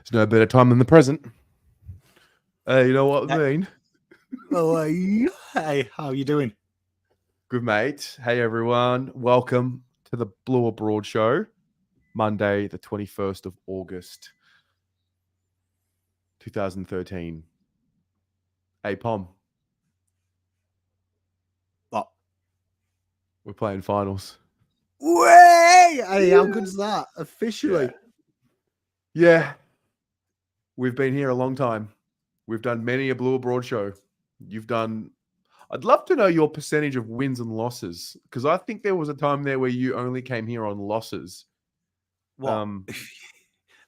There's no better time than the present. Hey, you know what I mean? Oh, hey, how you doing? Good, mate. Hey, everyone. Welcome to the Blue Abroad Show, Monday, the 21st of August, 2013. Hey, Pom. What? We're playing finals. Way! Hey, how good's that? Officially. Yeah. We've been here a long time. We've done many a Blue Abroad show. I'd love to know your percentage of wins and losses, because I think there was a time there where you only came here on losses. What?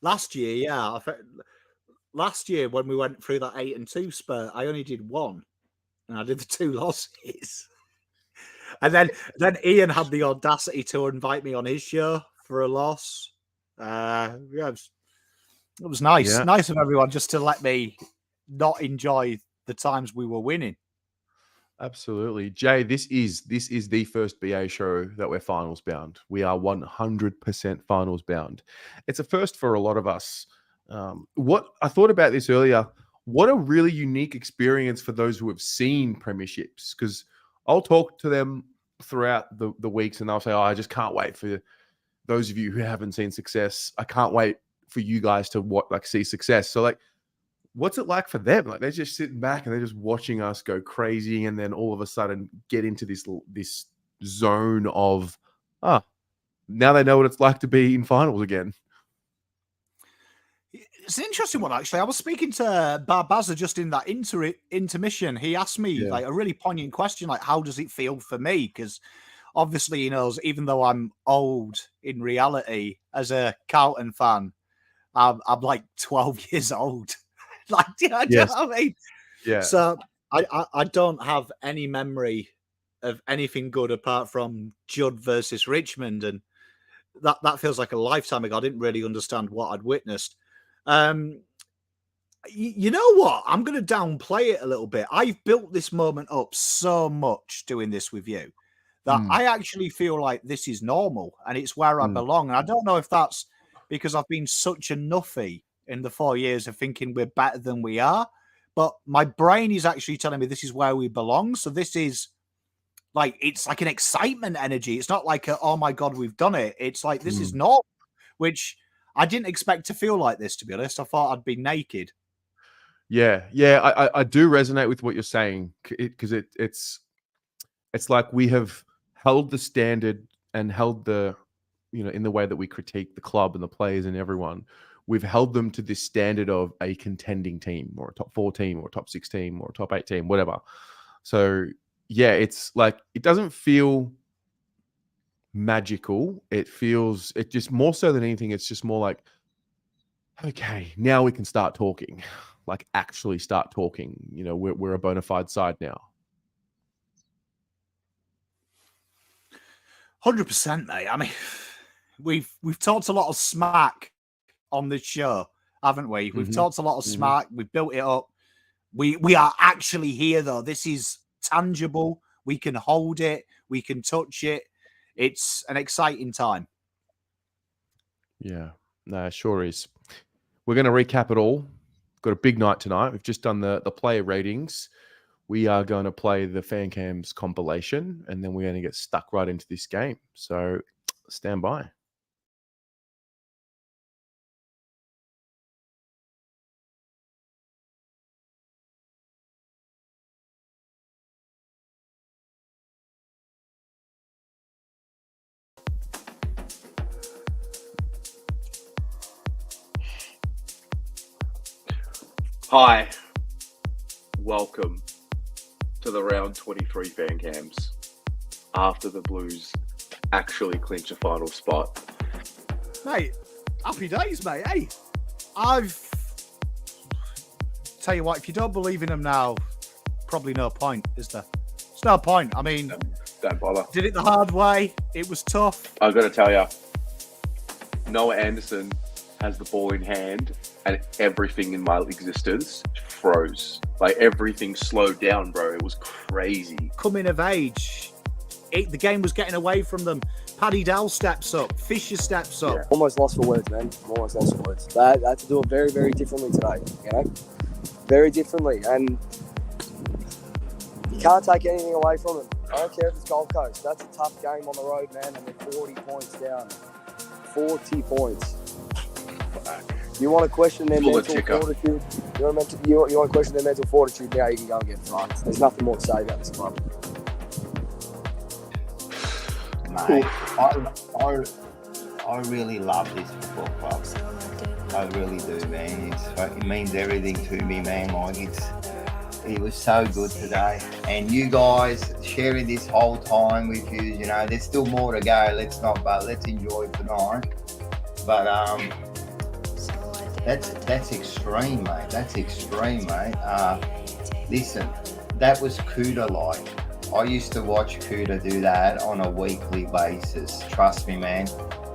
Last year, yeah. Last year when we went through that 8-2 spurt, I only did one, and I did the 2 losses. And then Ian had the audacity to invite me on his show for a loss. It was nice. Yeah. Nice of everyone just to let me not enjoy the times we were winning. Absolutely. Jay, this is the first BA show that we're finals bound. We are 100% finals bound. It's a first for a lot of us. What I thought about this earlier, what a really unique experience for those who have seen premierships, because I'll talk to them throughout the weeks and they'll say, I just can't wait for those of you who haven't seen success. I can't wait for you guys to see success. So what's it like for them? Like, they're just sitting back and they're just watching us go crazy, and then all of a sudden get into this zone of, now they know what it's like to be in finals again. It's an interesting one, actually. I was speaking to Barbaza just in that intermission. He asked me a really poignant question, like, how does it feel for me? Because obviously he knows, even though I'm old in reality, as a Carlton fan, I'm like 12 years old. Like, do you know what I mean? Yeah. So I don't have any memory of anything good apart from Judd versus Richmond, and that feels like a lifetime ago. I didn't really understand what I'd witnessed. You know what? I'm going to downplay it a little bit. I've built this moment up so much doing this with you that I actually feel like this is normal and it's where I belong. And I don't know if that's because I've been such a nuffy in the 4 years of thinking we're better than we are, but my brain is actually telling me this is where we belong. So this is like, it's like an excitement energy. It's not like oh my God, we've done it. It's like, this is normal, which I didn't expect to feel like this, to be honest. I thought I'd be naked. Yeah. I do resonate with what you're saying, because it's like we have held the standard and held the, in the way that we critique the club and the players and everyone, we've held them to this standard of a contending team or a top 4 team or a top 6 team or a top 8 team, whatever. So yeah, it's like, it doesn't feel magical. It just more so than anything, it's just more like, okay, now we can start talking, like actually start talking. We're a bona fide side now. 100%, mate. I mean, we've talked a lot of smack on this show, haven't we? We've talked a lot of smack. We've built it up. We are actually here, though. This is tangible. We can hold it. We can touch it. It's an exciting time. Yeah, no, sure is. We're going to recap it all. Got a big night tonight. We've just done the player ratings. We are going to play the fan cams compilation, and then we're going to get stuck right into this game. So stand by. Hi, welcome to the round 23 fan cams after the Blues actually clinch a final spot. Mate, happy days, mate. Hey, tell you what, if you don't believe in them now, probably no point, is there? There's no point. I mean, don't bother. Did it the hard way. It was tough. I've got to tell you, Noah Anderson has the ball in hand and everything in my existence froze. Like, everything slowed down, bro. It was crazy. Coming of age. The game was getting away from them. Paddy Dow steps up. Fisher steps up. Yeah. Almost lost for words, man. I'm almost lost for words. They had to do it very, very differently today, you know? Very differently. And you can't take anything away from them. I don't care if it's Gold Coast. That's a tough game on the road, man, and they're 40 points down. 40 points. You want to question their mental fortitude? You want to question their mental fortitude now, you can go and get fucked. There's nothing more to say about this club. Mate, I really love this football club. I really do, man. It means everything to me, man. Like it was so good today. And you guys sharing this whole time with you, you know, there's still more to go. Let's enjoy tonight. But that's extreme, mate. That's extreme, mate. Listen, that was Cuda-like. I used to watch Cuda do that on a weekly basis. Trust me, man.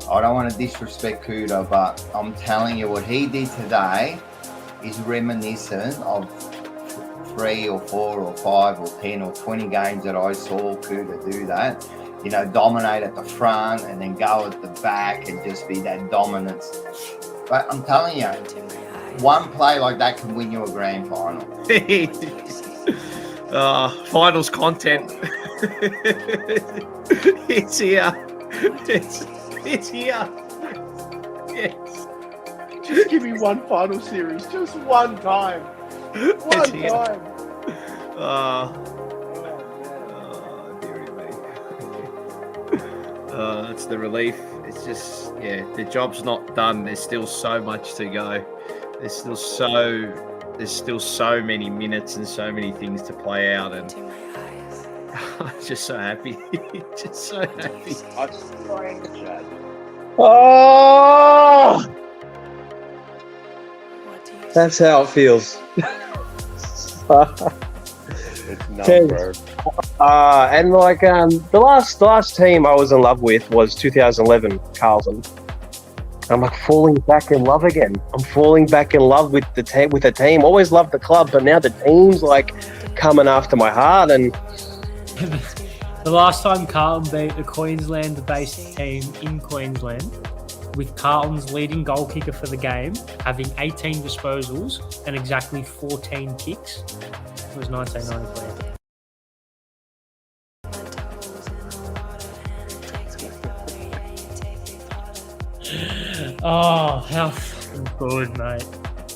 I don't want to disrespect Cuda, but I'm telling you, what he did today is reminiscent of 3 or 4 or 5 or 10 or 20 games that I saw Cuda do that. You know, dominate at the front and then go at the back and just be that dominance. But I'm telling you, one play like that can win you a grand final. Finals content. It's here. It's here. Yes. Just give me one final series, just one time. One time. Dearie me. It's the relief. It's just, the job's not done. There's still so much to go. There's still so many minutes and so many things to play out, and I'm just so happy. Just so happy. I just playing the chat. Oh! That's how it feels. It's nuts, bro. And like the last team I was in love with was 2011 Carlton. I'm like falling back in love again. I'm falling back in love with the team. Always loved the club, but now the team's like coming after my heart. And the last time Carlton beat a Queensland-based team in Queensland, with Carlton's leading goal kicker for the game having 18 disposals and exactly 14 kicks, it was 1993. Oh, how fucking good, mate.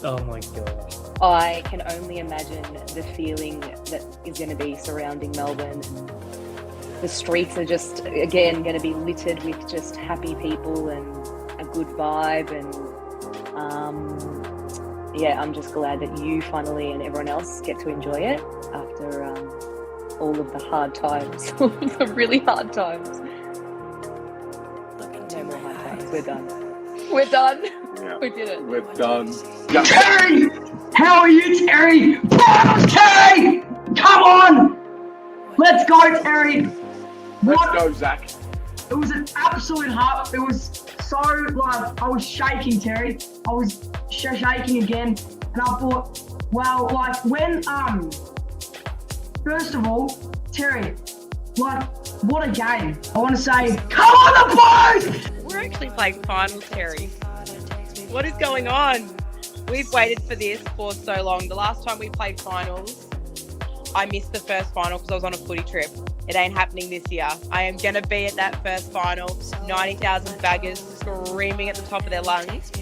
Oh my God. I can only imagine the feeling that is going to be surrounding Melbourne. The streets are just, again, going to be littered with just happy people and a good vibe. And I'm just glad that you finally and everyone else get to enjoy it after all of the hard times, all of the really hard times. No more hard times. We're done. We're done. Yeah. We did it. We're done. Terry! How are you, Terry? Terry! Come on! Let's go, Terry! Let's go, Zach. It was an absolute heart. It was so, like, I was shaking, Terry. I was shaking again. And I thought, well, like, when, first of all, Terry, like, what a game. I want to say, come on the boys! We're actually playing finals, Terry. What is going on? We've waited for this for so long. The last time we played finals, I missed the first final because I was on a footy trip. It ain't happening this year. I am going to be at that first final. 90,000 baggers screaming at the top of their lungs.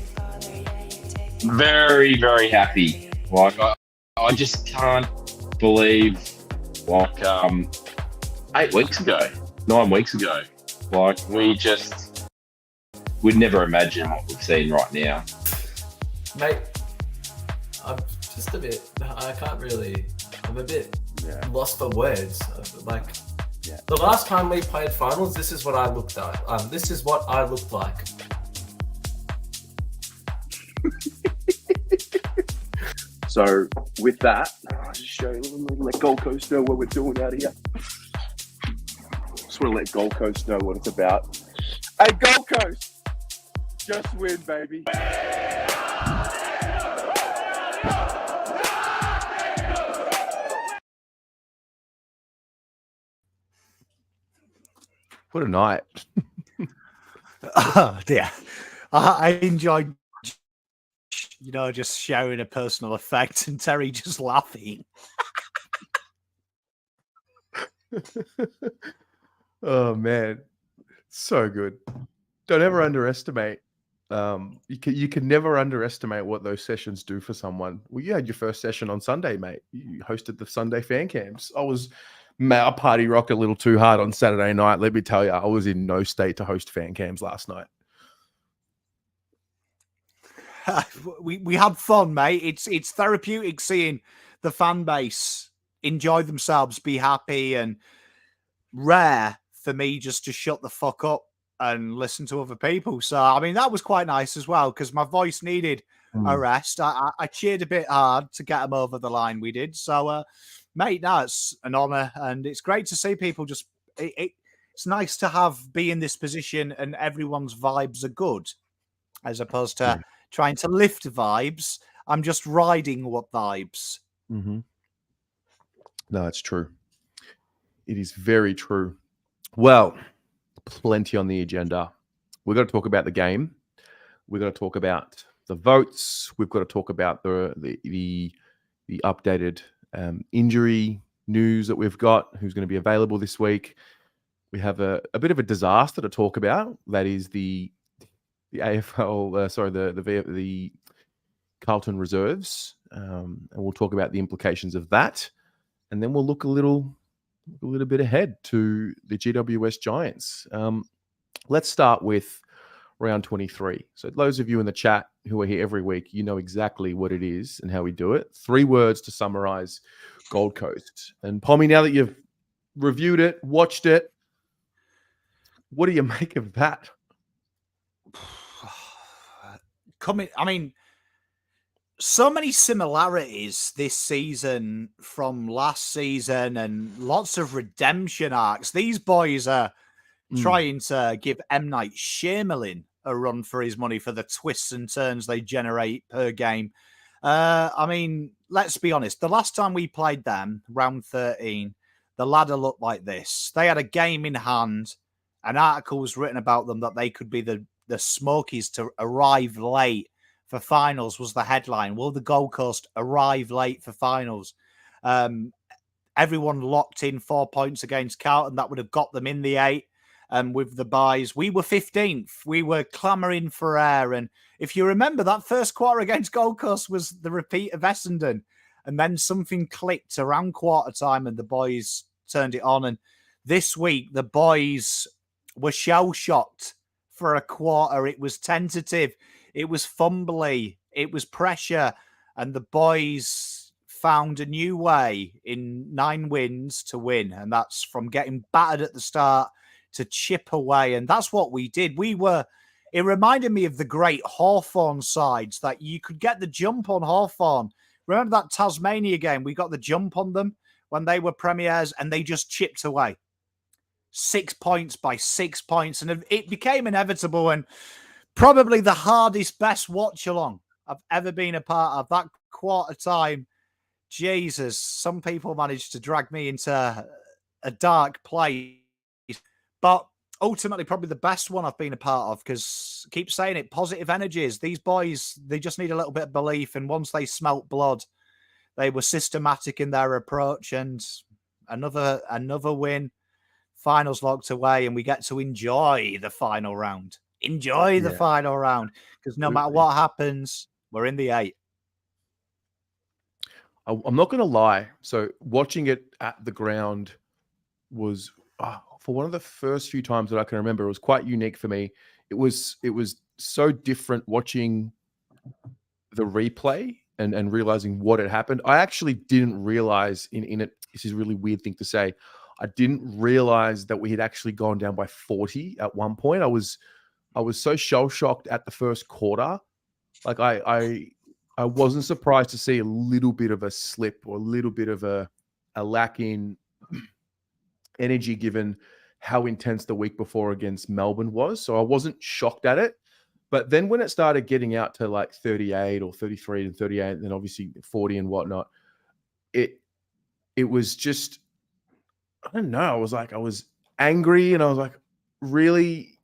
Very, very happy. Like, I just can't believe, like, 8 weeks ago, 9 weeks ago, like, we'd never imagine what we've seen right now. Mate, I'm just a bit, I'm a bit lost for words. Like, the last time we played finals, this is what I looked like. This is what I looked like. So with that, I'll just show you, let Gold Coast know what we're doing out here. Just want to let Gold Coast know what it's about. Hey, Gold Coast, just win, baby. What a night. Oh, dear. I enjoyed, just sharing a personal effect and Terry just laughing. Oh man, so good. Don't ever underestimate. You can never underestimate what those sessions do for someone. Well, you had your first session on Sunday, mate. You hosted the Sunday fan camps. I party rocked a little too hard on Saturday night. Let me tell you, I was in no state to host fan cams last night. We had fun, mate. It's therapeutic seeing the fan base enjoy themselves, be happy, and rare for me just to shut the fuck up and listen to other people. So I mean that was quite nice as well because my voice needed a rest. I cheered a bit hard to get them over the line. We did so, mate. That's an honour, and it's great to see people just. It's nice to be in this position and everyone's vibes are good, as opposed to trying to lift vibes. I'm just riding what vibes. Mm-hmm. No, it's true. It is very true. Well, plenty on the agenda. We've got to talk about the game. We've got to talk about the votes. We've got to talk about the updated injury news that we've got. Who's going to be available this week? We have a bit of a disaster to talk about. That is the AFL. The Carlton reserves, and we'll talk about the implications of that, and then we'll look a little bit ahead to the GWS Giants. Let's start with round 23. So those of you in the chat who are here every week, you know exactly what it is and how we do it. 3 words to summarize Gold Coast. And Pommy, now that you've reviewed it, watched it, what do you make of that? So many similarities this season from last season and lots of redemption arcs. These boys are trying to give M. Night Shyamalan a run for his money for the twists and turns they generate per game. Let's be honest. The last time we played them, round 13, the ladder looked like this. They had a game in hand. An article was written about them that they could be the Smokies to arrive late for finals was the headline. Will the Gold Coast arrive late for finals? Everyone locked in 4 points against Carlton. That would have got them in the 8. With the buys, we were 15th. We were clamouring for air. And if you remember, that first quarter against Gold Coast was the repeat of Essendon. And then something clicked around quarter time and the boys turned it on. And this week, the boys were shell-shocked for a quarter. It was tentative. It was fumbly. It was pressure. And the boys found a new way in 9 wins to win. And that's from getting battered at the start to chip away. And that's what we did. It reminded me of the great Hawthorn sides that you could get the jump on Hawthorn. Remember that Tasmania game? We got the jump on them when they were premiers and they just chipped away. 6 points by 6 points. And it became inevitable and probably the hardest, best watch along I've ever been a part of. That quarter time, Jesus, some people managed to drag me into a dark place. But ultimately, probably the best one I've been a part of because keep saying it, positive energies. These boys, they just need a little bit of belief. And once they smelt blood, they were systematic in their approach. And another win, finals locked away, and we get to enjoy the final round. Enjoy the final round because no matter what happens, we're in the 8. I'm not going to lie. So watching it at the ground was, for one of the first few times that I can remember, it was quite unique for me. It was so different watching the replay and realizing what had happened. I actually didn't realize in it. This is a really weird thing to say. I didn't realize that we had actually gone down by 40 at one point. I was so shell shocked at the first quarter. Like I wasn't surprised to see a little bit of a slip or a little bit of a lack in energy given how intense the week before against Melbourne was. So I wasn't shocked at it. But then when it started getting out to like 38 or 33 and 38, and then obviously 40 and whatnot, it was just, I don't know. I was angry and I was like, really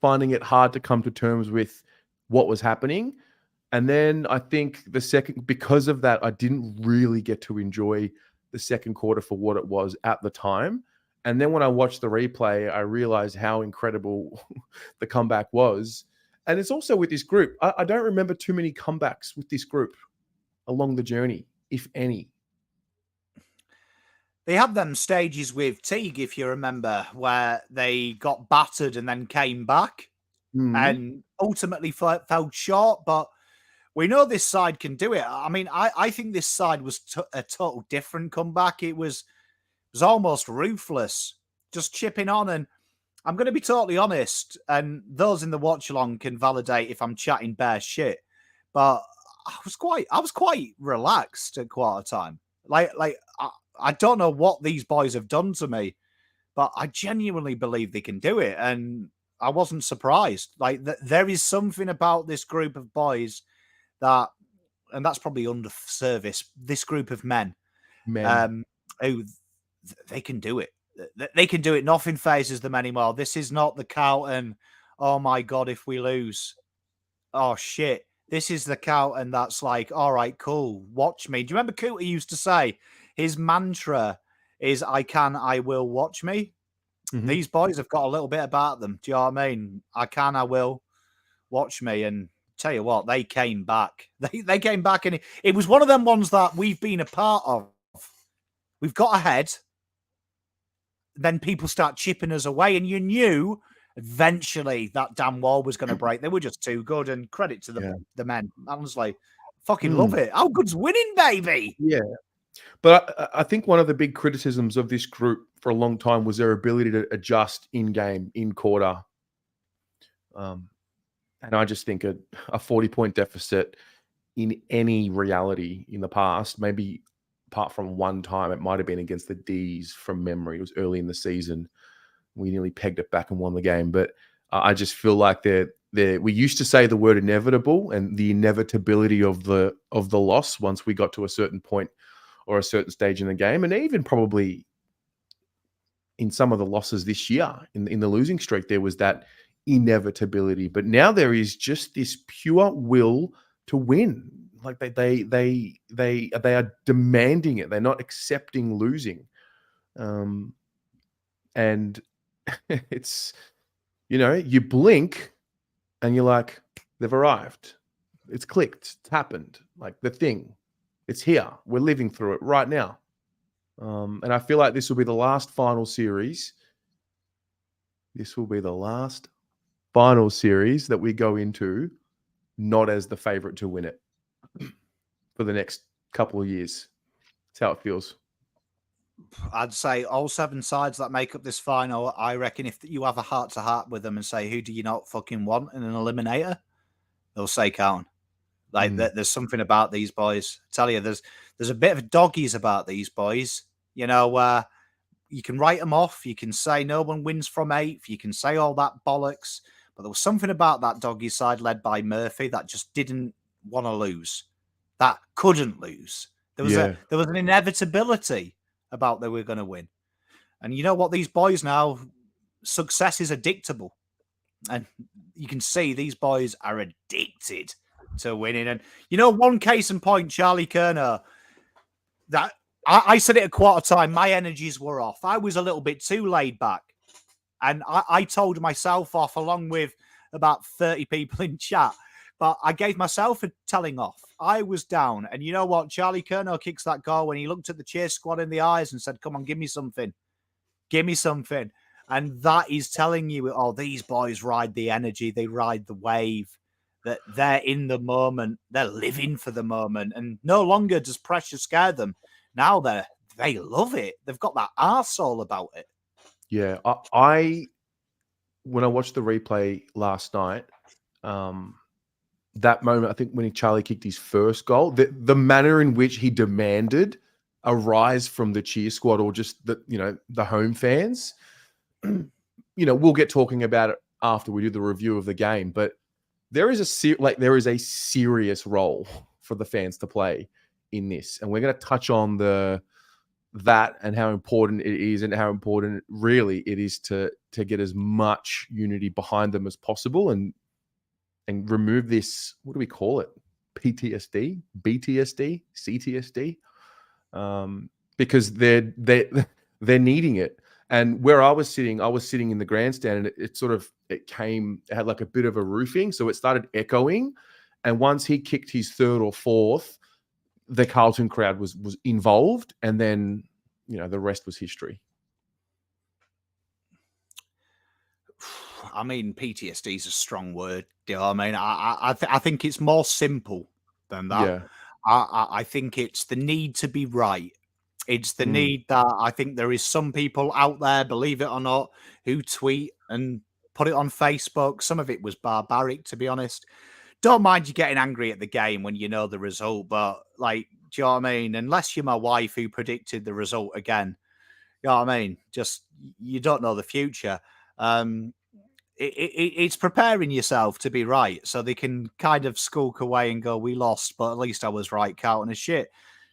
finding it hard to come to terms with what was happening. And then I think because of that, I didn't really get to enjoy the second quarter for what it was at the time. And then when I watched the replay, I realized how incredible the comeback was. And it's also with this group. I don't remember too many comebacks with this group along the journey, if any. They had them stages with Teague, if you remember, where they got battered and then came back and ultimately fell short. But we know this side can do it. I mean, I think this side was a total different comeback. It was almost ruthless, just chipping on. And I'm going to be totally honest, and those in the watch along can validate if I'm chatting bare shit. But I was quite relaxed at quarter time. I don't know what these boys have done to me, but I genuinely believe they can do it, and I wasn't surprised. There is something about this group of boys that, and that's probably under service. This group of men, who they can do it. They can do it. Nothing phases them anymore. This is not the Carlton. Oh my God, if we lose, oh shit. This is the Carlton that's like, all right, cool. Watch me. Do you remember Cooter used to say his mantra is I can, I will, watch me? Mm-hmm. These boys have got a little bit about them. Do you know what I mean? I can, I will, watch me. And tell you what, they came back. They came back, and it was one of them ones that we've been a part of. We've got ahead. Then people start chipping us away, and you knew eventually that damn wall was going to break. They were just too good, and credit to the men. Honestly, fucking love it. How good's winning, baby? Yeah. But I think one of the big criticisms of this group for a long time was their ability to adjust in-game, in-quarter. And I just think a 40-point deficit in any reality in the past, maybe apart from one time, it might have been against the D's from memory. It was early in the season. We nearly pegged it back and won the game. But I just feel like we used to say the word inevitable and the inevitability of the loss once we got to a certain point or a certain stage in the game. And even probably in some of the losses this year, in the losing streak, there was that inevitability. But now there is just this pure will to win. Like they are demanding it. They're not accepting losing. And it's, you blink and you're like, they've arrived. It's clicked. It's happened. Like the thing. It's here. We're living through it right now. And I feel like this will be the last final series. This will be the last final series that we go into not as the favorite to win it for the next couple of years. That's how it feels. I'd say all 7 sides that make up this final, I reckon if you have a heart-to-heart with them and say, who do you not fucking want in an eliminator? They'll say Carlton. There's something about these boys. I tell you, there's a bit of doggies about these boys. You can write them off. You can say no one wins from 8th. You can say all that bollocks. But there was something about that doggy side led by Murphy that just didn't want to lose. That couldn't lose. There was an inevitability about they were going to win. And you know what? These boys now, success is addictable. And you can see these boys are addicted to winning. And one case in point, Charlie Kerner, that I said it at quarter time, my energies were off. I was a little bit too laid back. And I told myself off along with about 30 people in chat. But I gave myself a telling off. I was down. And you know what? Charlie Kerner kicks that goal when he looked at the cheer squad in the eyes and said, come on, give me something. Give me something. And that is telling you, these boys ride the energy. They ride the wave. That they're in the moment. They're living for the moment. And no longer does pressure scare them. Now they love it. They've got that arsehole about it. Yeah. When I watched the replay last night, that moment, I think when Charlie kicked his first goal, the manner in which he demanded a rise from the cheer squad or just the home fans, we'll get talking about it after we do the review of the game, but there is a serious role for the fans to play in this. And we're going to touch on the that and how important it is, and how important really it is to get as much unity behind them as possible, and remove this, what do we call it? PTSD, BTSD, CTSD, because they're needing it. And where I was sitting in the grandstand, and it had like a bit of a roofing, so it started echoing. And once he kicked his third or fourth, the Carlton crowd was involved, and then the rest was history. I mean, PTSD is a strong word. You know what I mean? I think it's more simple than that. Yeah. I think it's the need to be right. It's the need that I think there is some people out there, believe it or not, who tweet and put it on Facebook. Some of it was barbaric, to be honest. Don't mind you getting angry at the game when you know the result, but do you know what I mean? Unless you're my wife who predicted the result again, you know what I mean? Just, you don't know the future. It's preparing yourself to be right, so they can kind of skulk away and go, we lost, but at least I was right, Carlton is shit.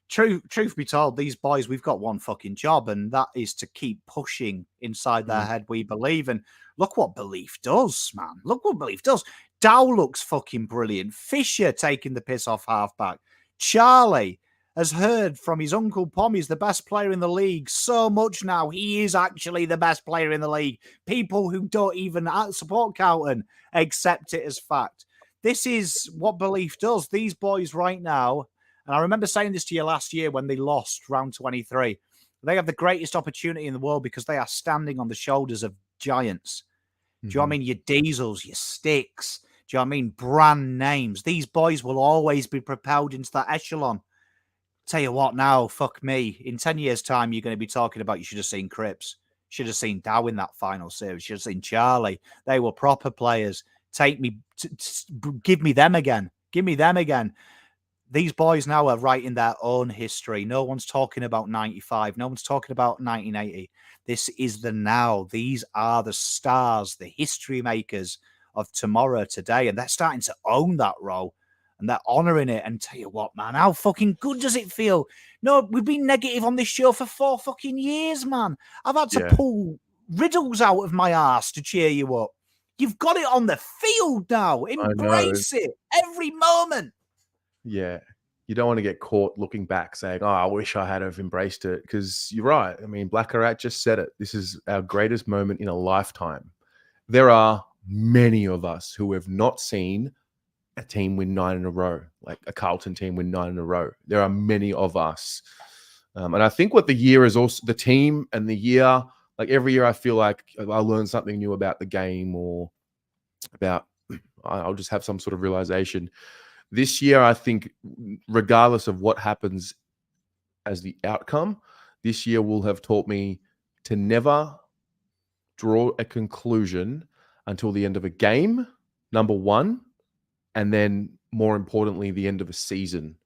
Truth be told, these boys, we've got one fucking job, and that is to keep pushing inside their head. We believe, and look what belief does, man. Look what belief does. Dow looks fucking brilliant. Fisher taking the piss off halfback. Charlie has heard from his uncle Pom he's the best player in the league so much now. He is actually the best player in the league. People who don't even support Carlton accept it as fact. This is what belief does. These boys right now, and I remember saying this to you last year when they lost round 23, they have the greatest opportunity in the world because they are standing on the shoulders of giants. Do you know what I mean? Your Diesels, your Sticks. Do you know what I mean? Brand names. These boys will always be propelled into that echelon. Tell you what now, fuck me. In 10 years' time, you're going to be talking about you should have seen Cripps. Should have seen Dow in that final series. Should have seen Charlie. They were proper players. Give me them again. Give me them again. These boys now are writing their own history. No one's talking about 95. No one's talking about 1980. This is the now. These are the stars, the history makers of tomorrow, today. And they're starting to own that role. And they're honouring it. And tell you what, man, how fucking good does it feel? No, we've been negative on this show for 4 fucking years, man. I've had to pull riddles out of my ass to cheer you up. You've got it on the field now. Embrace it every moment. Yeah. You don't want to get caught looking back saying, oh, I wish I had have embraced it. Because you're right. I mean, Blackarat just said it. This is our greatest moment in a lifetime. There are many of us who have not seen a team win 9 in a row, like a Carlton team win 9 in a row. There are many of us. And I think what the year is also, the team and the year, like every year I feel like I learn something new about the game, or about, I'll just have some sort of realization. This year, I think, regardless of what happens as the outcome, this year will have taught me to never draw a conclusion until the end of a game, number one, and then more importantly, the end of a season.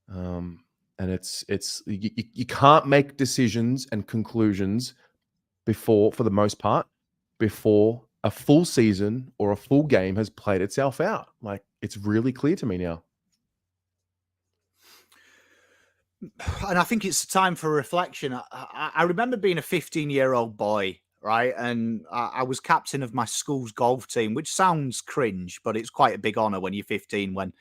And you can't make decisions and conclusions before, for the most part, before a full season or a full game has played itself out. Like, it's really clear to me now. And I think it's time for reflection. I remember being a 15-year-old boy, right? And I was captain of my school's golf team, which sounds cringe, but it's quite a big honor when you're 15, when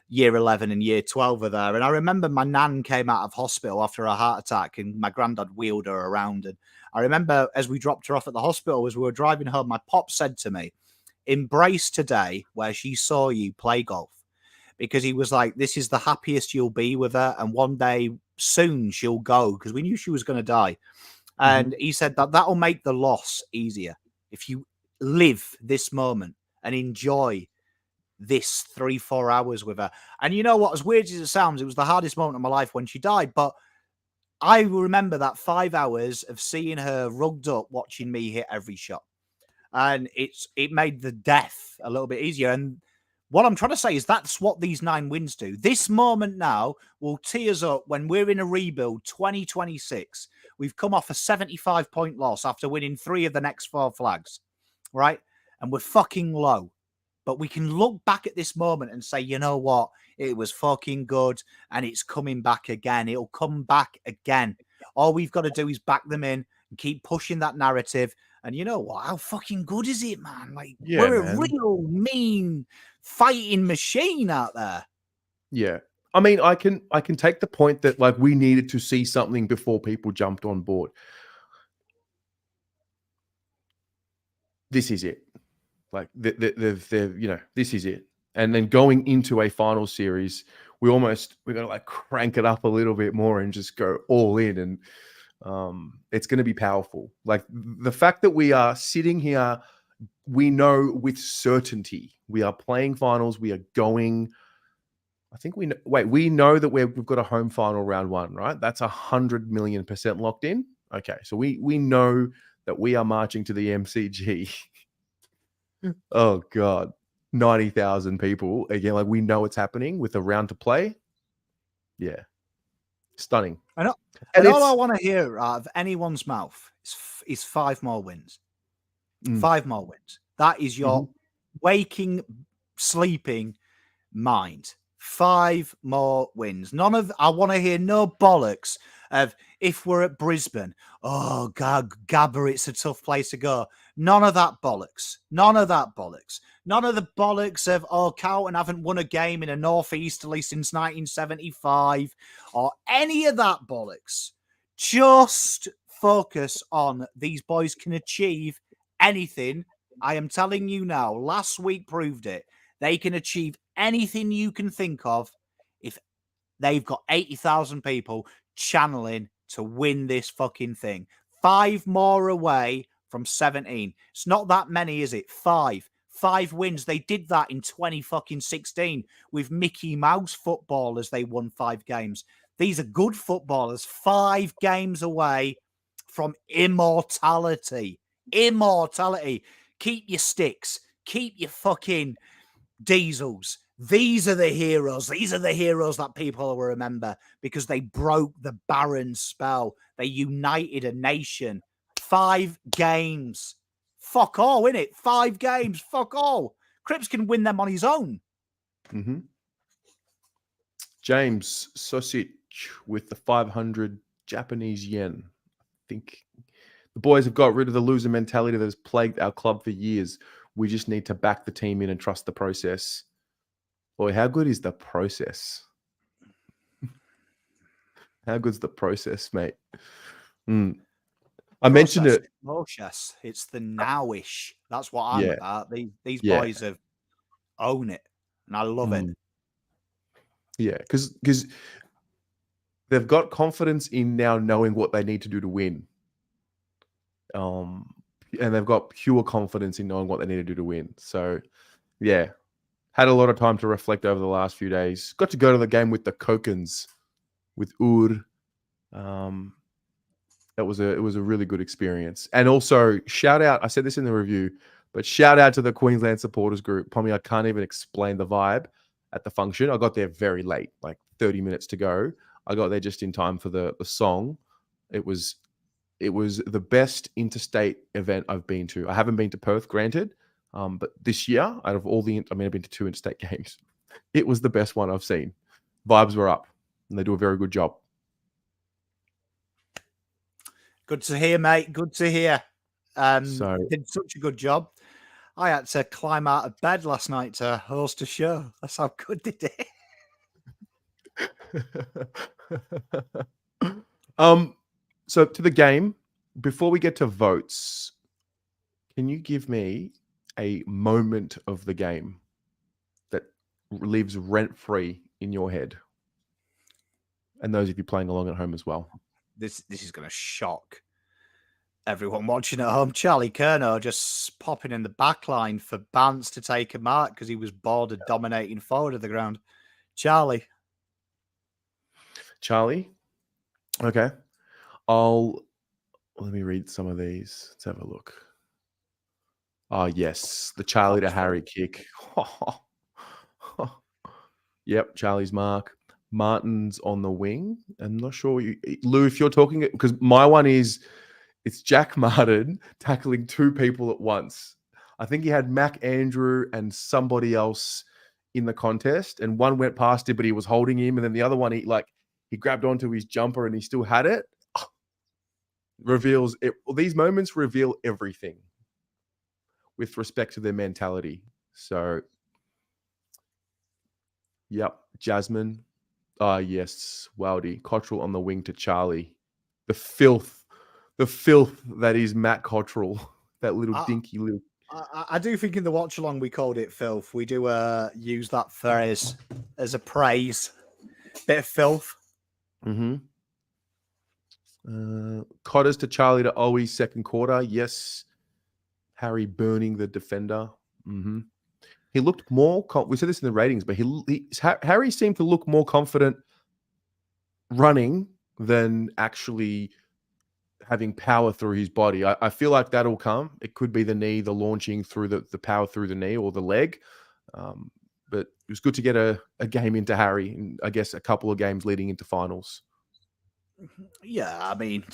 year 11 and year 12 are there. And I remember my nan came out of hospital after a heart attack, and my granddad wheeled her around. And I remember as we dropped her off at the hospital, as we were driving home, my pop said to me, embrace today where she saw you play golf. Because he was like, this is the happiest you'll be with her. And one day soon she'll go, because we knew she was going to die. And he said that'll make the loss easier. If you live this moment and enjoy this 3-4 hours with her. And you know what? As weird as it sounds, it was the hardest moment of my life when she died. But I remember that 5 hours of seeing her rugged up, watching me hit every shot. And it made the death a little bit easier. And what I'm trying to say is that's what these 9 wins do. This moment now will tee us up when we're in a rebuild 2026. We've come off a 75-point loss after winning 3 of the next 4 flags, right? And we're fucking low. But we can look back at this moment and say, you know what? It was fucking good, and it's coming back again. It'll come back again. All we've got to do is back them in and keep pushing that narrative. And you know what? How fucking good is it, man? Like, Yeah, we're man. a real mean fighting machine out there. Yeah. I mean, I can take the point that like we needed to see something before people jumped on board. This is it. Like they've you know, this is it. And then going into a final series, we're gonna like crank it up a little bit more and just go all in, and it's gonna be powerful. Like the fact that we are sitting here, we know with certainty we are playing finals. We are going. I think we know. Wait, we know that we've got a home final round 1, right? That's 100,000,000% locked in. Okay, so we know that we are marching to the MCG. Oh God, 90,000 people again. Like we know it's happening with a round to play. Yeah, stunning. And all I want to hear out of anyone's mouth is 5 more wins. 5 more wins. That is your waking, sleeping mind. 5 more wins. I want to hear no bollocks of if we're at Brisbane. Oh God, Gabba, it's a tough place to go. None of that bollocks. None of that bollocks. None of the bollocks of, Carlton haven't won a game in a northeasterly since 1975 or any of that bollocks. Just focus on these boys can achieve anything. I am telling you now, last week proved it. They can achieve anything you can think of if they've got 80,000 people channeling to win this fucking thing. 5 more away from 17. It's not that many, is it? 5 wins. They did that in 2016 with Mickey Mouse footballers. They won 5 games. These are good footballers. 5 games away from immortality. Immortality. Keep your sticks. Keep your fucking diesels. These are the heroes. These are the heroes that people will remember because they broke the barren spell. They united a nation. 5 games. Fuck all, innit? 5 games. Fuck all. Cripps can win them on his own. James Sosic with the 500 Japanese yen. I think the boys have got rid of the loser mentality that has plagued our club for years. We just need to back the team in and trust the process. Boy, how good is the process? How good's the process, mate? I mentioned it. Process. It's the nowish. That's what I'm about. These boys have own it, and I love it. Yeah, because they've got confidence in now knowing what they need to do to win. And they've got pure confidence in knowing what they need to do to win. So, yeah, had a lot of time to reflect over the last few days. Got to go to the game with the Kokens, with Ur. It was a really good experience. And also, shout out, I said this in the review, but shout out to the Queensland supporters group. Pommy, I can't even explain the vibe at the function. I got there very late, like 30 minutes to go. I got there just in time for the song. It was the best interstate event I've been to. I haven't been to Perth, granted, but this year, out of all I've been to 2 interstate games. It was the best one I've seen. Vibes were up, and they do a very good job. Good to hear, mate. Good to hear. Did such a good job. I had to climb out of bed last night to host a show. That's how good they did. So to the game, before we get to votes, can you give me a moment of the game that lives rent-free in your head? And those of you playing along at home as well. This is going to shock everyone watching at home. Charlie Curnow just popping in the back line for Bance to take a mark because he was bored of dominating forward of the ground. Charlie. Okay. Let me read some of these. Let's have a look. Oh, yes. The Charlie to Harry kick. Yep, Charlie's mark. Martin's on the wing. I'm not sure. Lou, if you're talking, because my one is, it's Jack Martin tackling 2 people at once. I think he had Mac Andrew and somebody else in the contest, and one went past him, but he was holding him, and then the other one, he grabbed onto his jumper and he still had it. reveals it. These moments reveal everything with respect to their mentality. So, yep, Jasmine. Yes, Wildy. Cottrell on the wing to Charlie. The filth that is Matt Cottrell. That little dinky little. I do think in the watch along we called it filth. We do use that phrase as a praise. Bit of filth. Mm-hmm. Cotters to Charlie to Owie, second quarter. Yes. Harry burning the defender. Mm-hmm. He looked more. We said this in the ratings, but Harry seemed to look more confident running than actually having power through his body. I feel like that'll come. It could be the knee, the launching through the power through the knee or the leg. But it was good to get a game into Harry, and I guess a couple of games leading into finals. Yeah, I mean,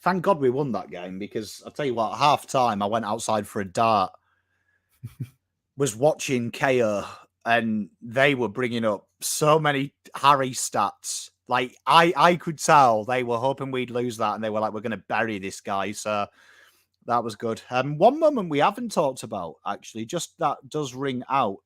thank God we won that game, because I'll tell you what, half time I went outside for a dart, was watching KO, and they were bringing up so many Harry stats. Like, I could tell they were hoping we'd lose that, and they were like, we're going to bury this guy. So that was good. One moment we haven't talked about, actually, just that does ring out,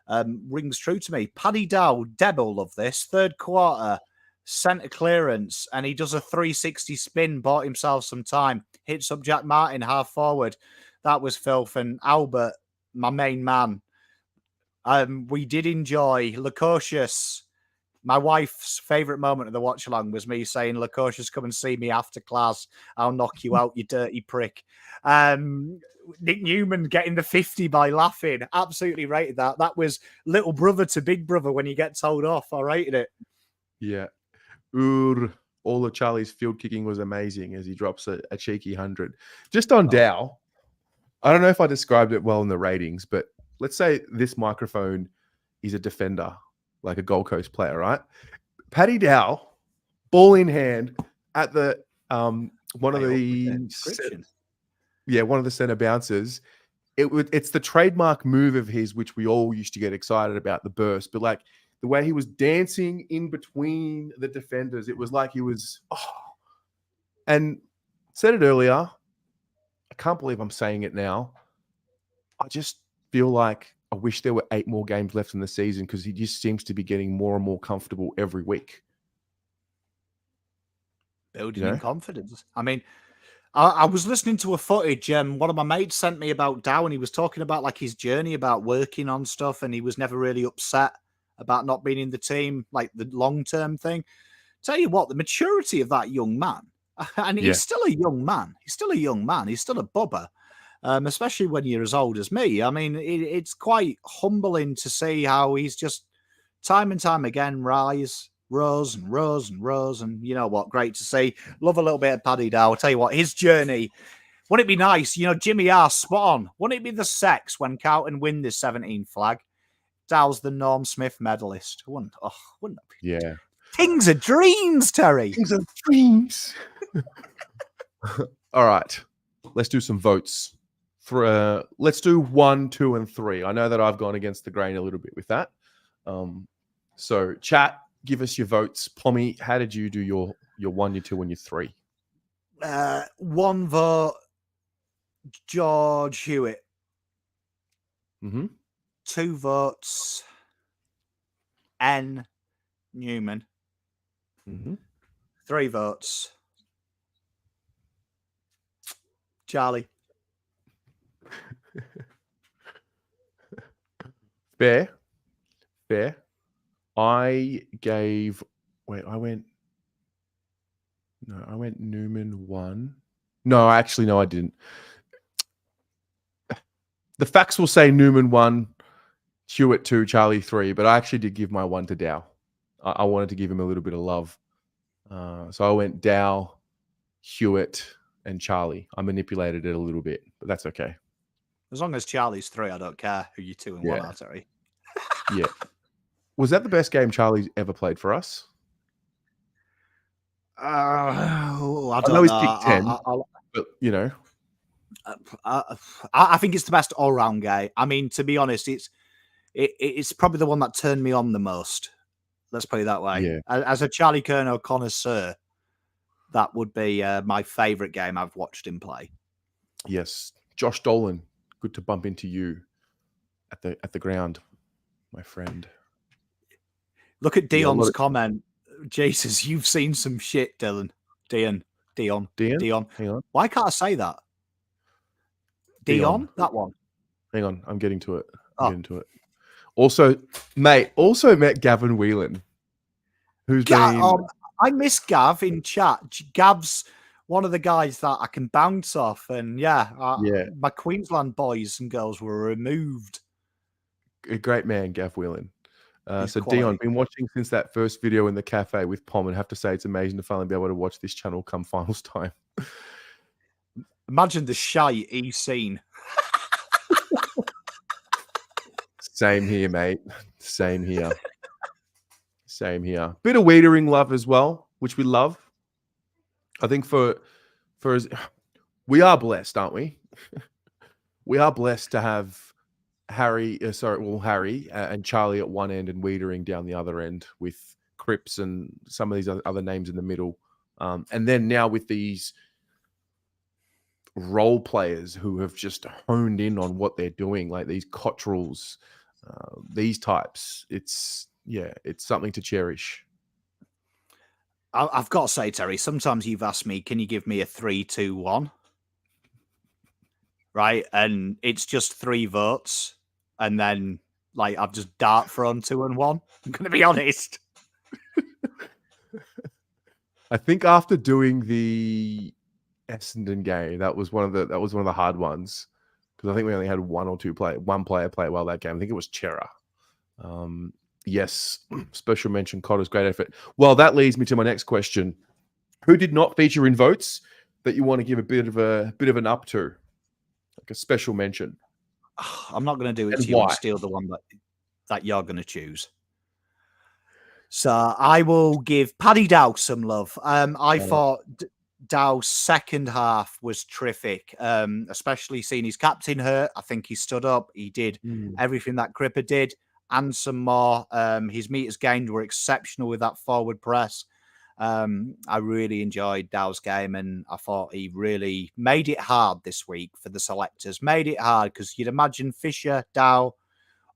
rings true to me. Paddy Dow, Deb will love this, third quarter, centre clearance, and he does a 360 spin, bought himself some time, hits up Jack Martin half forward. That was filth. And Albert, my main man, we did enjoy Lacocious. My wife's favourite moment of the watch along was me saying, Lacocious, come and see me after class. I'll knock you out, you dirty prick. Nick Newman getting the 50 by laughing. Absolutely rated that. That was little brother to big brother when you get told off. I rated it. Yeah. All of Charlie's field kicking was amazing as he drops a cheeky 100. Just on Dow, I don't know if I described it well in the ratings, but let's say this microphone is a defender, like a Gold Coast player, right? Paddy Dow, ball in hand at the one of the center bouncers. It's the trademark move of his, which we all used to get excited about, the burst, but like the way he was dancing in between the defenders, it was like he was, and said it earlier, I can't believe I'm saying it now. I just feel like I wish there were 8 more games left in the season, because he just seems to be getting more and more comfortable every week. Building in confidence. I mean, I was listening to a footage one of my mates sent me about Dow, and he was talking about like his journey about working on stuff, and he was never really upset about not being in the team, like the long-term thing. Tell you what, the maturity of that young man, and he's still a young man. He's still a young man. He's still a bubba, especially when you're as old as me. I mean, it's quite humbling to see how he's just time and time again rose, and you know what? Great to see. Love a little bit of Paddy Dow. I'll tell you what, his journey. Wouldn't it be nice? You know, Jimmy R. spot on. Wouldn't it be the sex when Carlton win this 17 flag? Dow's the Norm Smith medalist. Wouldn't that be? Yeah. Things are dreams, Terry. Things are dreams. All right. Let's do some votes. Let's do 1, 2, and 3. I know that I've gone against the grain a little bit with that. So chat, give us your votes. Pommy, how did you do your 1, your 2, and your 3? 1 vote, George Hewitt. Mm-hmm. 2 votes, N. Newman. Mm-hmm. 3 votes, Charlie. Fair. I went Newman 1. No, actually, no, I didn't. The facts will say Newman 1, Hewitt 2, Charlie 3, but I actually did give my 1 to Dow. I wanted to give him a little bit of love. So I went Dow, Hewitt, and Charlie. I manipulated it a little bit, but that's okay. As long as Charlie's 3, I don't care who you 2 and 1 are, Terry. Yeah. Was that the best game Charlie's ever played for us? I know he's picked 10, but you know. I think it's the best all-round game. I mean, to be honest, it's probably the one that turned me on the most. Let's put it that way. Yeah. As a Charlie Curnow connoisseur, that would be my favourite game I've watched him play. Yes, Josh Dolan, good to bump into you at the ground, my friend. Look at Dion's comment. Jesus, you've seen some shit, Dylan. Dion. Hang on. Why can't I say that? Dion, that one. Hang on, I'm getting to it. Getting to it. Also met Gavin Whelan, who's been. I miss Gav in chat. Gav's one of the guys that I can bounce off, and my Queensland boys and girls were removed. A great man, Gav Whelan. So quality. Dion, been watching since that first video in the cafe with Pom, and have to say it's amazing to finally be able to watch this channel come finals time. Imagine the shite he's seen. Same here, mate. Same here. Same here. Bit of Wiedering love as well, which we love. I think we are blessed, aren't we? We are blessed to have Harry and Charlie at one end and Wiedering down the other end, with Cripps and some of these other names in the middle. And then now with these role players who have just honed in on what they're doing, like these Cottrells, these types, it's something to cherish. I've got to say, Terry, sometimes you've asked me, can you give me a 3-2-1? Right? And it's just 3 votes. And then, like, I've just dart thrown 2 and 1. I'm going to be honest. I think after doing the Essendon game, that was one of the hard ones, because I think we only had one player play well that game. I think it was Chera. Yes, special mention, Cotter's great effort. Well, that leads me to my next question: who did not feature in votes that you want to give a bit of an up to, like a special mention? I'm not going to do it to you and steal the one that you're going to choose. So I will give Paddy Dow some love. I thought Dow's second half was terrific, especially seeing his captain hurt. I think he stood up. He did everything that Cripper did and some more. His meters gained were exceptional with that forward press. I really enjoyed Dow's game, and I thought he really made it hard this week for the selectors. Made it hard because you'd imagine Fisher, Dow,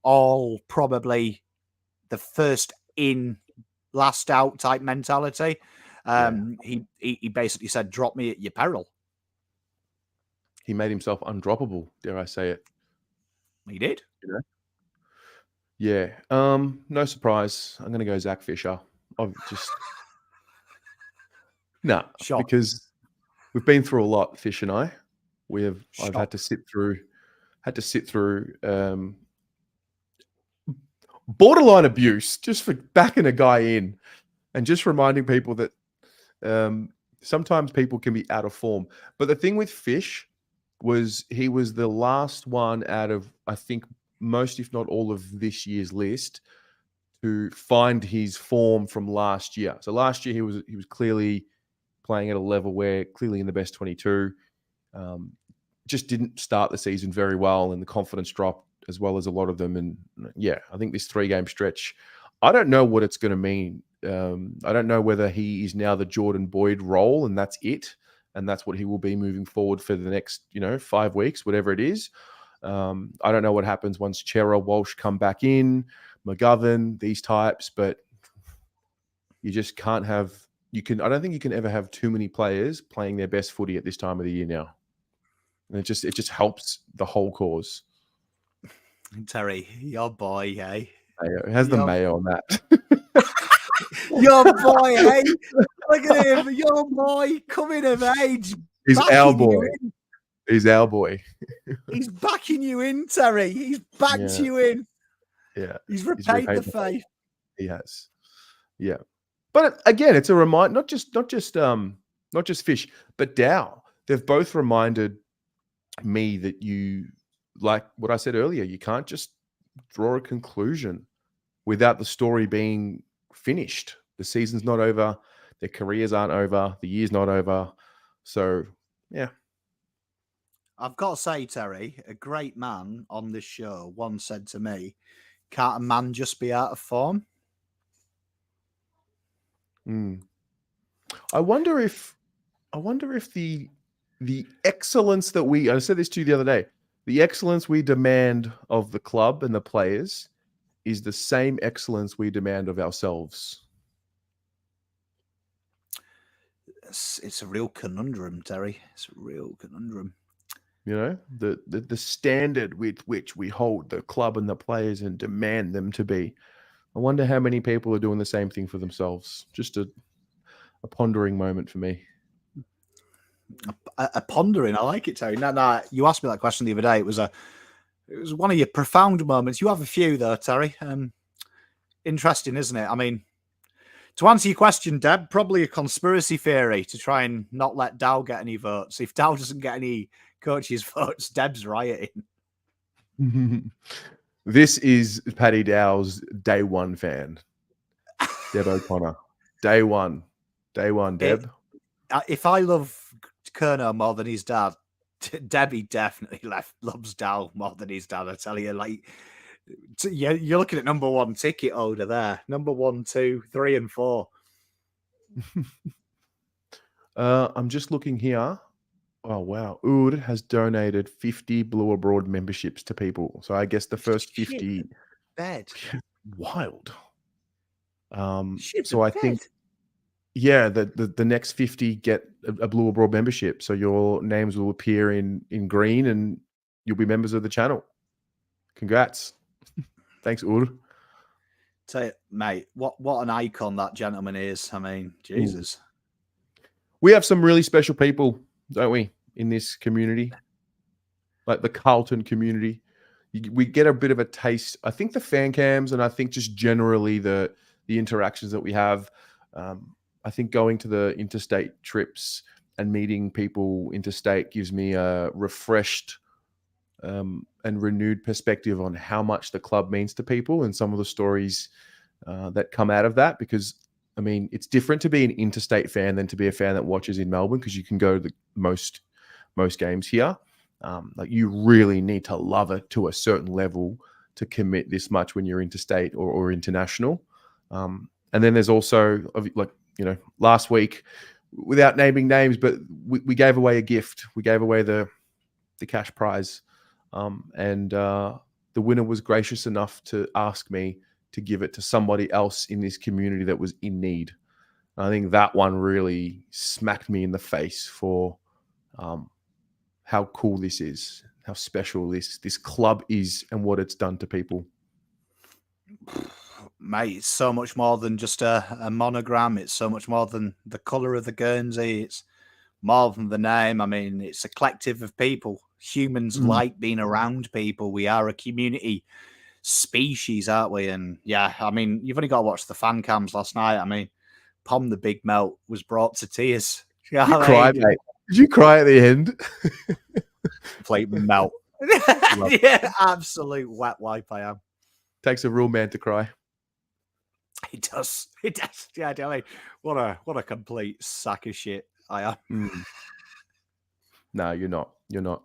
all probably the first in, last out type mentality. He basically said, "Drop me at your peril." He made himself undroppable. Dare I say it? He did. You know? Yeah. No surprise. I'm going to go Zach Fisher. I've just. Because we've been through a lot, Fish and I. I've had to sit through borderline abuse just for backing a guy in, and just reminding people that sometimes people can be out of form. But the thing with Fish was he was the last one out of, I think, most, if not all, of this year's list to find his form from last year. So last year he was clearly playing at a level where clearly in the best 22, just didn't start the season very well, and the confidence dropped as well as a lot of them. And I think this 3-game stretch, I don't know what it's going to mean. I don't know whether he is now the Jordan Boyd role and that's it, and that's what he will be moving forward for the next 5 weeks, whatever it is. I don't know what happens once Chera, Walsh come back in, McGovern, these types, but you just can't have. I don't think you can ever have too many players playing their best footy at this time of the year now. And it just helps the whole cause. Terry, your boy, hey? It has the mayo on that. Your boy, hey? Look at him, your boy coming of age. He's our boy. He's our boy. He's backing you in, Terry. He's backed you in. Yeah. He's repaid the faith. He has. Yeah. But again, it's a reminder, not just Fish, but Dow. They've both reminded me that you, like what I said earlier, you can't just draw a conclusion without the story being finished. The season's not over. Their careers aren't over. The year's not over. So, yeah. I've got to say, Terry, a great man on this show once said to me, can't a man just be out of form? I wonder if I wonder if the excellence that I said this to you the other day, the excellence we demand of the club and the players is the same excellence we demand of ourselves. It's a real conundrum, Terry. It's a real conundrum. You know, the standard with which we hold the club and the players and demand them to be. I wonder how many people are doing the same thing for themselves. Just a pondering moment for me. A pondering. I like it, Terry. No, you asked me that question the other day. It was one of your profound moments. You have a few though, Terry. Interesting, isn't it? I mean, to answer your question, Deb, probably a conspiracy theory to try and not let Dow get any votes. If Dow doesn't get any coaches' votes, Deb's rioting. This is Paddy Dow's day one fan. Deb O'Connor. Day one, Deb. If I love Kerno more than his dad, Debbie definitely loves Dow more than his dad. I tell you, like, you're looking at number one ticket holder there. Number 1, 2, 3, and 4. I'm just looking here. Oh, wow. Oud has donated 50 Blue Abroad memberships to people. So I guess the first 50... Bed. Wild. So I think, yeah, the next 50 get a Blue Abroad membership. So your names will appear in green and you'll be members of the channel. Congrats. Thanks, Oud. Tell you, mate, what an icon that gentleman is. I mean, Jesus. We have some really special people, don't we, in this community? Like the Carlton community. We get a bit of a taste. I think the fan cams and I think just generally the interactions that we have. I think going to the interstate trips and meeting people interstate gives me a refreshed and renewed perspective on how much the club means to people and some of the stories that come out of that. Because, I mean, it's different to be an interstate fan than to be a fan that watches in Melbourne, because you can go to the most games here. Like, you really need to love it to a certain level to commit this much when you're interstate or international. And then there's also, like, you know, last week, without naming names, but we gave away a gift. We gave away the cash prize. And the winner was gracious enough to ask me to give it to somebody else in this community that was in need. And I think that one really smacked me in the face for how cool this is, how special this club is, and what it's done to people. Mate, it's so much more than just a monogram. It's so much more than the colour of the Guernsey. It's more than the name. I mean, it's a collective of people. Humans like being around people. We are a community species, aren't we? And yeah, I mean, you've only got to watch the fan cams last night. I mean, Pom the Big Melt was brought to tears. You cried, mate. Did you cry at the end? Complete melt. Yeah, absolute wet wipe I am. Takes a real man to cry. It does. It does. Yeah, I mean, what a complete sack of shit I am. No, you're not. You're not.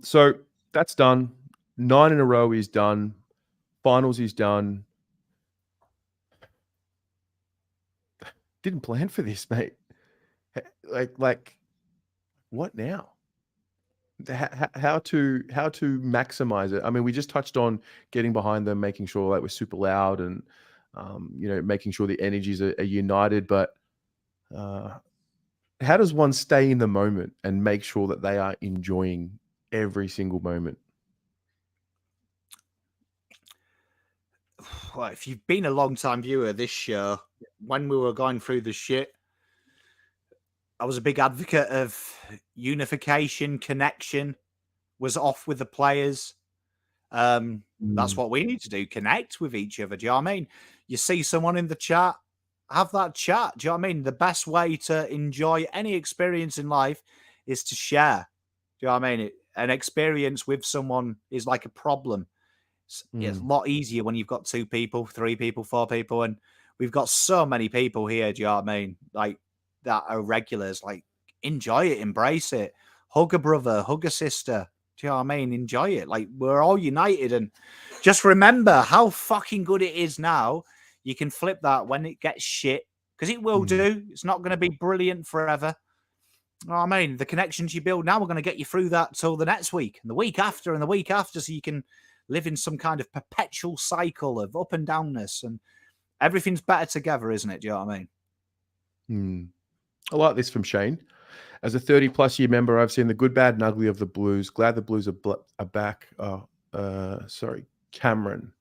So that's done. 9 in a row is done. Finals is done. Didn't plan for this, mate. Like, what now? How to maximize it? I mean, we just touched on getting behind them, making sure that we're super loud, and you know, making sure the energies are united. But how does one stay in the moment and make sure that they are enjoying every single moment? Well, if you've been a long-time viewer of this show, when we were going through the shit, I was a big advocate of unification, connection, was off with the players. That's what we need to do, connect with each other. Do you know what I mean? You see someone in the chat, have that chat. Do you know what I mean? The best way to enjoy any experience in life is to share. Do you know what I mean? An experience with someone is like a problem. It's a lot easier when you've got 2 people, 3 people, 4 people, and we've got so many people here. Do you know what I mean? Like, that are regulars. Like, enjoy it, embrace it, hug a brother, hug a sister. Do you know what I mean? Enjoy it. Like, we're all united, and just remember how fucking good it is now. You can flip that when it gets shit, because it will do. It's not going to be brilliant forever. I mean, the connections you build now are going to get you through that till the next week and the week after and the week after, so you can live in some kind of perpetual cycle of up and downness, and everything's better together, isn't it? Do you know what I mean? I like this from Shane. As a 30-plus year member, I've seen the good, bad, and ugly of the Blues. Glad the Blues are back. Cameron.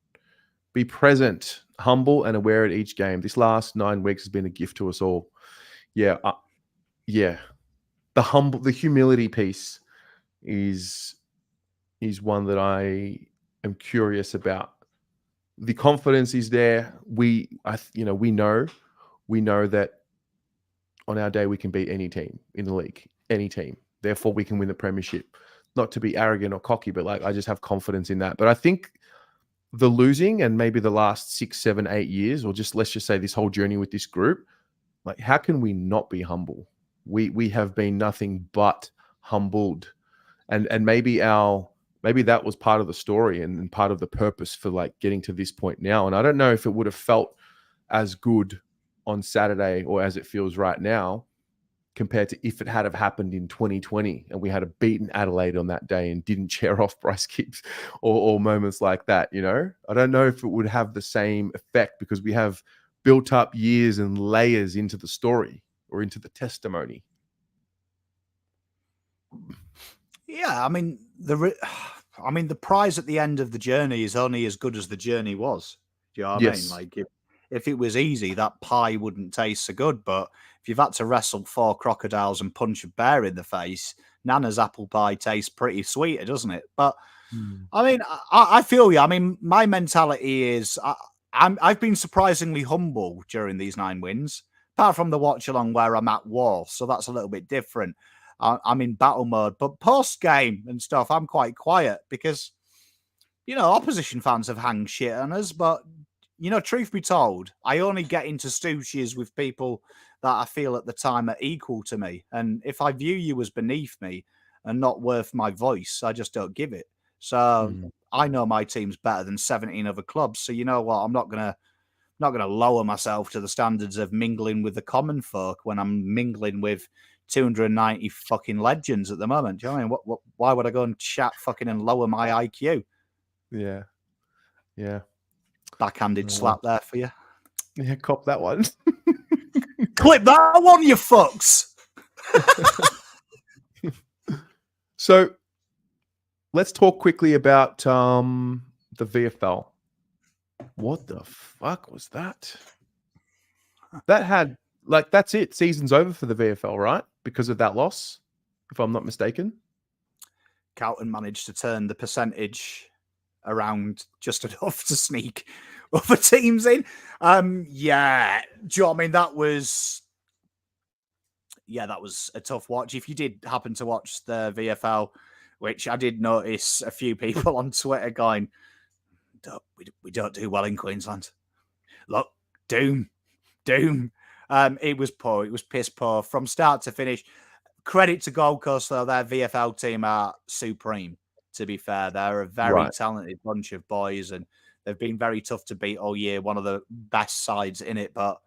Be present, humble, and aware at each game. This last 9 weeks has been a gift to us all. Yeah. The humility piece is one that I am curious about. The confidence is there. We know that on our day we can beat any team in the league, any team. Therefore, we can win the premiership. Not to be arrogant or cocky, but I just have confidence in that. But I think the losing and maybe the last 6, 7, 8 years, or let's just say this whole journey with this group, how can we not be humble? We have been nothing but humbled, and maybe that was part of the story and part of the purpose for getting to this point now. And I don't know if it would have felt as good on Saturday or as it feels right now compared to if it had have happened in 2020 and we had a beaten Adelaide on that day and didn't chair off Bryce Gibbs or moments like that. I don't know if it would have the same effect because we have built up years and layers into the story or into the testimony. Yeah, I mean the prize at the end of the journey is only as good as the journey was. Do you know what I mean? If it was easy, that pie wouldn't taste so good. But if you've had to wrestle 4 crocodiles and punch a bear in the face, Nana's apple pie tastes pretty sweeter, doesn't it? But I mean, I feel you. I mean, my mentality is I've been surprisingly humble during these 9 wins, apart from the watch along where I'm at war. So that's a little bit different. I'm in battle mode, but post game and stuff, I'm quite quiet because, opposition fans have hanged shit on us. But, truth be told, I only get into stooges with people that I feel at the time are equal to me. And if I view you as beneath me and not worth my voice, I just don't give it. So I know my team's better than 17 other clubs. So you know what? I'm not gonna lower myself to the standards of mingling with the common folk when I'm mingling with 290 fucking legends at the moment. Do you know what I mean? Why would I go and chat fucking and lower my IQ? Yeah. Backhanded slap there for you. Yeah, cop that one. Clip that one, you fucks. So let's talk quickly about the VFL. What the fuck was that? That had that's it. Season's over for the VFL, right? Because of that loss, if I'm not mistaken. Carlton managed to turn the percentage around just enough to sneak other teams in. Yeah. Do you know what I mean? That was a tough watch. If you did happen to watch the VFL, which I did notice a few people on Twitter going, we don't do well in Queensland. Look, doom. It was poor. It was piss poor from start to finish. Credit to Gold Coast, though. Their VFL team are supreme, to be fair. They're a very talented bunch of boys, and they've been very tough to beat all year. One of the best sides in it, but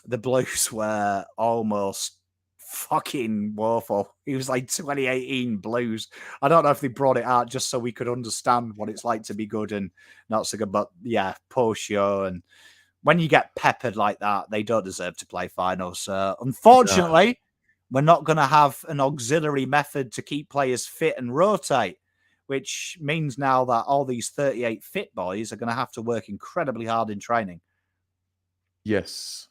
the Blues were almost fucking woeful. It was like 2018 Blues. I don't know if they brought it out just so we could understand what it's like to be good and not so good, but yeah, poor show. And when you get peppered like that, they don't deserve to play finals. So unfortunately, we're not going to have an auxiliary method to keep players fit and rotate, which means now that all these 38 fit boys are going to have to work incredibly hard in training. Yes.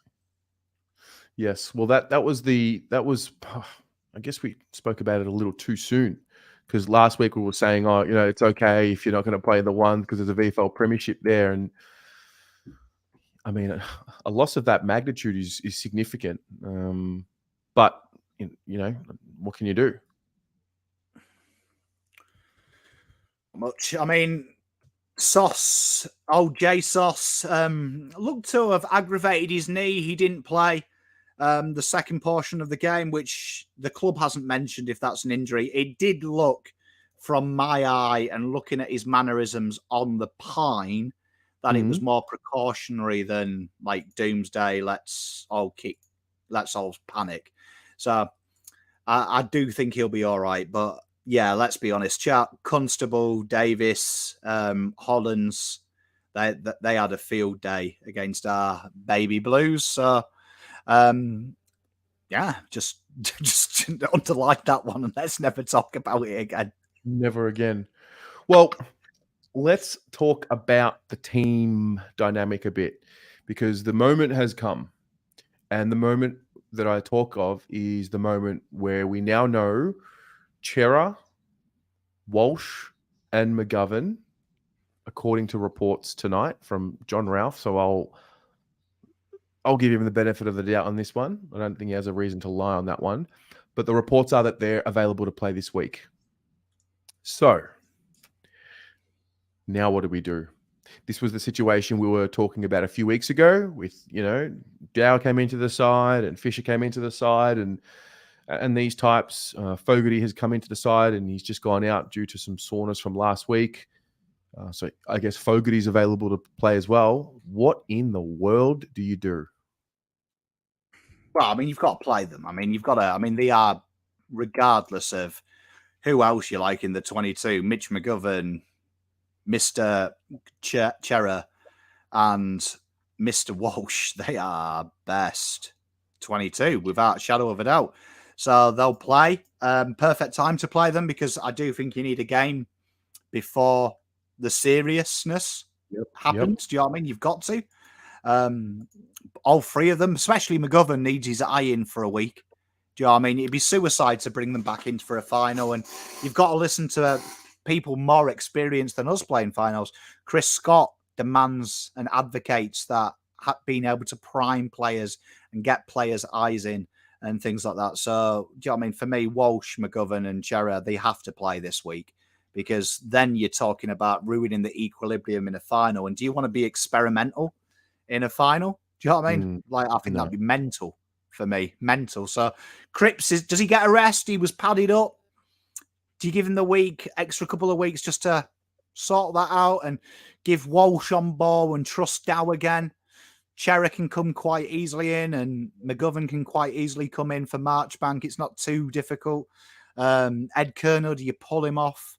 Well, that was I guess we spoke about it a little too soon because last week we were saying, it's okay if you're not going to play the one because there's a VFL premiership there. And I mean, a loss of that magnitude is significant. But, what can you do? Much. I mean, Jay Sauce, looked to have aggravated his knee. He didn't play the second portion of the game, which the club hasn't mentioned if that's an injury. It did look, from my eye and looking at his mannerisms on the pine, that it was more precautionary than like doomsday. Let's all panic. So I do think he'll be all right. But yeah, let's be honest. Constable, Davis, Hollands, they had a field day against our baby Blues. So, yeah, just underline that one and let's never talk about it again. Never again. Well, let's talk about the team dynamic a bit, because the moment has come. And the moment that I talk of is the moment where we now know Chera, Walsh, and McGovern, according to reports tonight from John Ralph. So I'll give him the benefit of the doubt on this one. I don't think he has a reason to lie on that one. But the reports are that they're available to play this week. So now what do we do? This was the situation we were talking about a few weeks ago with, Dow came into the side and Fisher came into the side and these types. Fogarty has come into the side and he's just gone out due to some soreness from last week. So I guess Fogarty's available to play as well. What in the world do you do? Well, I mean, you've got to play them. I mean, they are, regardless of who else you like in the 22, Mitch McGovern, Mr. Chera, and Mr. Walsh, they are best 22 without a shadow of a doubt. So they'll play. Perfect time to play them because I do think you need a game before the seriousness happens. Do you know what I mean? You've got to. All three of them, especially McGovern, needs his eye in for a week. Do you know what I mean? It'd be suicide to bring them back in for a final. And you've got to listen to people more experienced than us playing finals. Chris Scott demands and advocates that being able to prime players and get players' eyes in and things like that. So, do you know what I mean? For me, Walsh, McGovern, and Chera, they have to play this week because then you're talking about ruining the equilibrium in a final. And do you want to be experimental in a final? Do you know what I mean? I think that'd be mental for me. Mental. So, Cripps, does he get a rest? He was padded up. Do you give him the extra couple of weeks just to sort that out and give Walsh on ball and trust Dow again? Chera can come quite easily in and McGovern can quite easily come in for Marchbank. It's not too difficult. Ed Kerno, do you pull him off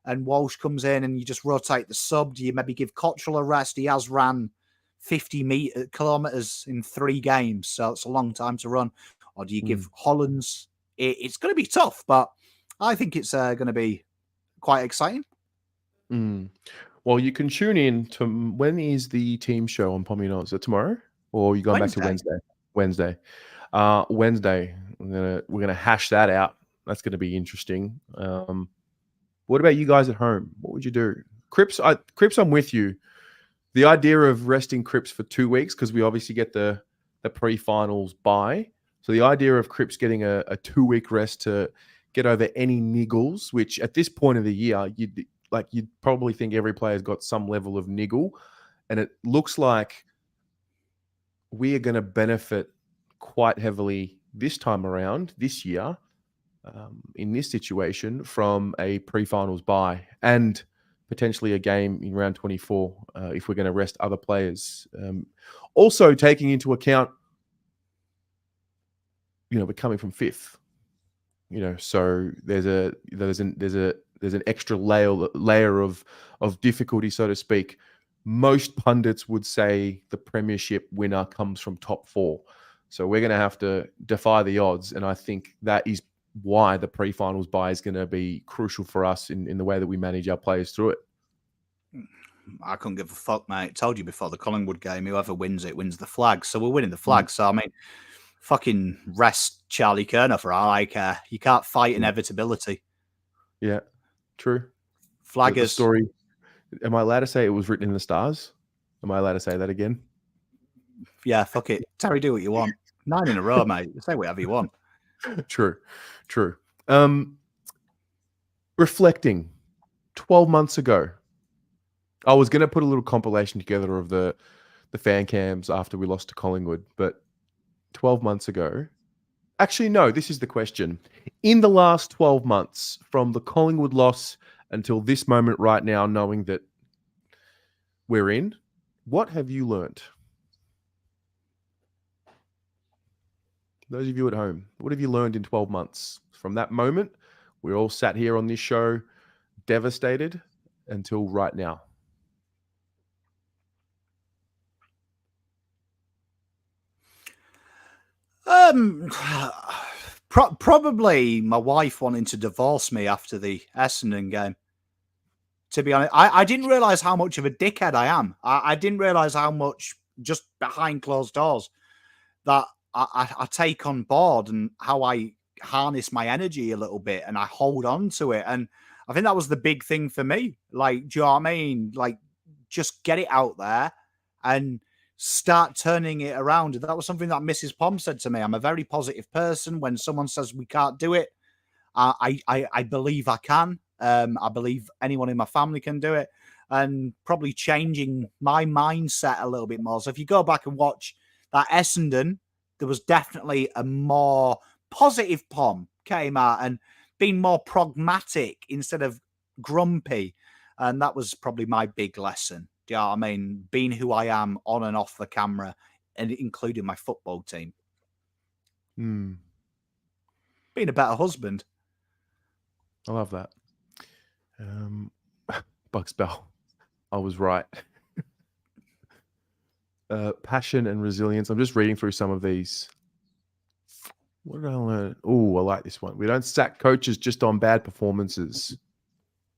and Walsh comes in and you just rotate the sub? Do you maybe give Cottrell a rest? He has ran 50 kilometers in 3 games, so it's a long time to run. Or do you give Hollands? It's going to be tough, but I think it's going to be quite exciting. Well, you can tune in to when is the team show on Pomino? Is it tomorrow or are you going back to Wednesday? Wednesday. We're gonna hash that out. That's going to be interesting. What about you guys at home? What would you do? Cripps, I'm with you. The idea of resting Cripps for 2 weeks, because we obviously get the pre-finals bye. So the idea of Cripps getting a 2-week rest to get over any niggles, which at this point of the year, you'd probably think every player's got some level of niggle. And it looks like we are going to benefit quite heavily this time around, this year, in this situation, from a pre-finals bye and potentially a game in round 24 if we're going to rest other players. Also taking into account, we're coming from 5th. So there's an extra layer of difficulty, so to speak. Most pundits would say the premiership winner comes from top 4. So we're going to have to defy the odds. And I think that is why the pre-finals bye is going to be crucial for us in the way that we manage our players through it. I couldn't give a fuck, mate. I told you before the Collingwood game, whoever wins it wins the flag. So we're winning the flag. So, I mean, fucking rest Charlie Kerner for all I care. You can't fight inevitability. Yeah, true. Flaggers. The story. Am I allowed to say it was written in the stars? Am I allowed to say that again? Yeah, fuck it. Terry, do what you want. 9 in a row, mate. Say whatever you want. True. Reflecting, 12 months ago, I was going to put a little compilation together of the fan cams after we lost to Collingwood, but 12 months ago, actually, no, this is the question. In the last 12 months, from the Collingwood loss until this moment right now, knowing that we're in, what have you learned? Those of you at home, what have you learned in 12 months From that moment, we're all sat here on this show devastated until right now. Probably my wife wanting to divorce me after the Essendon game. To be honest, I didn't realize how much of a dickhead I am. I didn't realize how much just behind closed doors that I take on board and how I harness my energy a little bit and I hold on to it. And I think that was the big thing for me. Like, do you know what I mean? Like, just get it out there and start turning it around. And that was something that Mrs. Pom said to me. I'm a very positive person. When someone says we can't do it, I believe I can. I believe anyone in my family can do it, and probably changing my mindset a little bit more. So if you go back and watch that Essendon, there was definitely a more positive Pom came out and being more pragmatic instead of grumpy. And that was probably my big lesson. Do you know what I mean? Being who I am on and off the camera, and including my football team. Being a better husband. I love that. Bugs Bell, I was right. Passion and resilience. I'm just reading through some of these. What did I learn? Oh, I like this one. We don't sack coaches just on bad performances.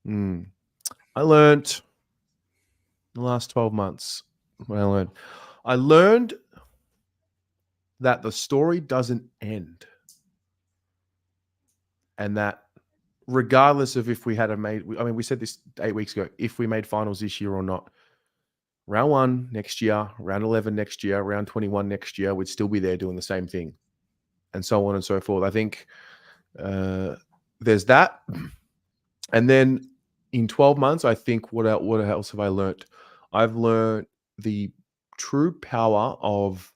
I learned the last 12 months. What I learned that the story doesn't end. And that regardless of if we had we said this 8 weeks ago, if we made finals this year or not, round 1 next year, round 11 next year, round 21 next year, we'd still be there doing the same thing, and so on and so forth. I think there's that. And then in 12 months, I think what else have I learned? I've learned the true power of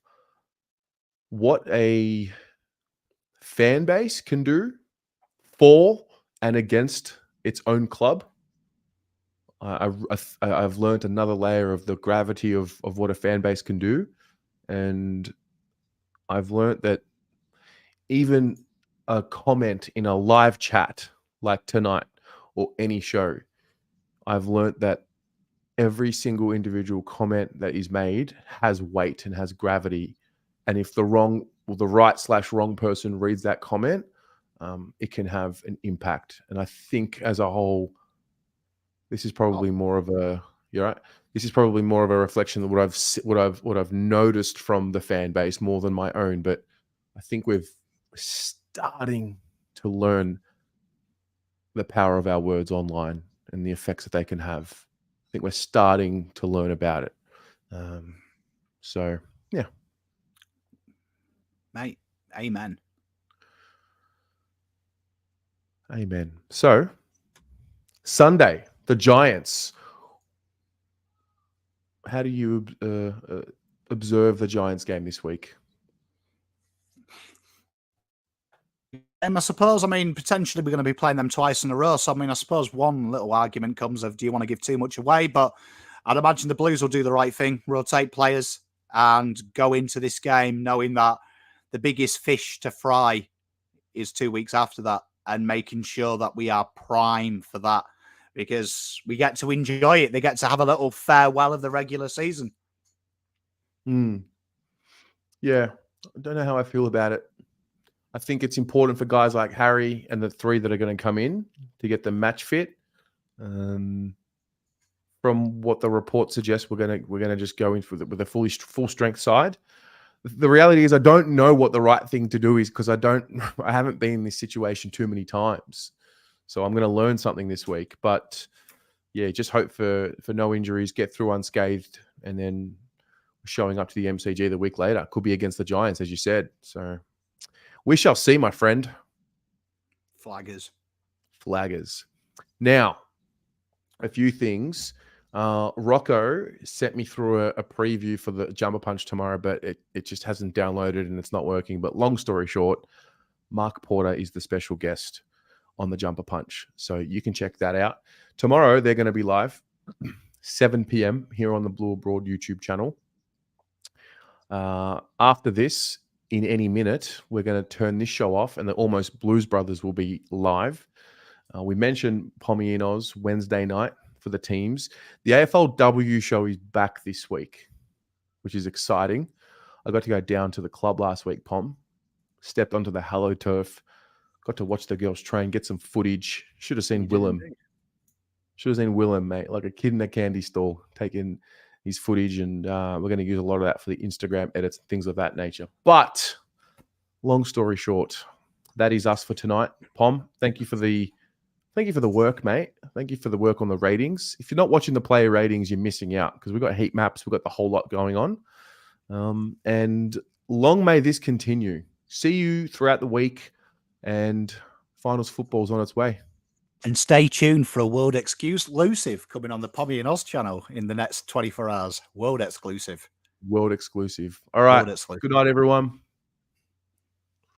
what a fan base can do for and against its own club. I've learned another layer of the gravity of what a fan base can do. And I've learned that even a comment in a live chat like tonight or any show, I've learned that every single individual comment that is made has weight and has gravity. And if the right/wrong person reads that comment, it can have an impact. And I think as a whole, this is probably more of a This is probably more of a reflection of what I've noticed from the fan base more than my own. But I think we're starting to learn the power of our words online and the effects that they can have. I think we're starting to learn about it. So yeah, mate. Amen. Amen. So, Sunday, the Giants. How do you observe the Giants game this week? I suppose, potentially we're going to be playing them twice in a row. So, I suppose one little argument comes of, do you want to give too much away? But I'd imagine the Blues will do the right thing, rotate players, and go into this game knowing that the biggest fish to fry is 2 weeks after that, and making sure that we are primed for that, because we get to enjoy it. They get to have a little farewell of the regular season. Yeah, I don't know how I feel about it. I think it's important for guys like Harry and the 3 that are going to come in to get them match fit. From what the report suggests, we're going to just go in with a full strength side. The reality is, I don't know what the right thing to do is, because I haven't been in this situation too many times. So I'm going to learn something this week. But yeah, just hope for no injuries, get through unscathed, and then showing up to the MCG the week later. Could be against the Giants, as you said. So we shall see, my friend. Flaggers. Now, a few things. Rocco sent me through a preview for the Jumper Punch tomorrow, but it just hasn't downloaded and it's not working. But long story short, Mark Porter is the special guest on the Jumper Punch. So you can check that out. Tomorrow, they're going to be live, 7 p.m. here on the Blue Abroad YouTube channel. After this, in any minute, we're going to turn this show off and the Almost Blues Brothers will be live. We mentioned Pommy and Oz Wednesday night for the teams. The AFLW show is back this week, which is exciting. I got to go down to the club last week, Pom. Stepped onto the Hello Turf. Got to watch the girls train, get some footage. Should have seen Willem. Should have seen Willem, mate, like a kid in a candy store, taking his footage. And we're going to use a lot of that for the Instagram edits and things of that nature. But long story short, that is us for tonight. Pom, thank you for the work, mate. Thank you for the work on the ratings. If you're not watching the player ratings, you're missing out because we've got heat maps. We've got the whole lot going on. And long may this continue. See you throughout the week, and finals football's on its way. And stay tuned for a world exclusive coming on the Pommy and Oz channel in the next 24 hours. World exclusive. World exclusive. All right. Good night, everyone.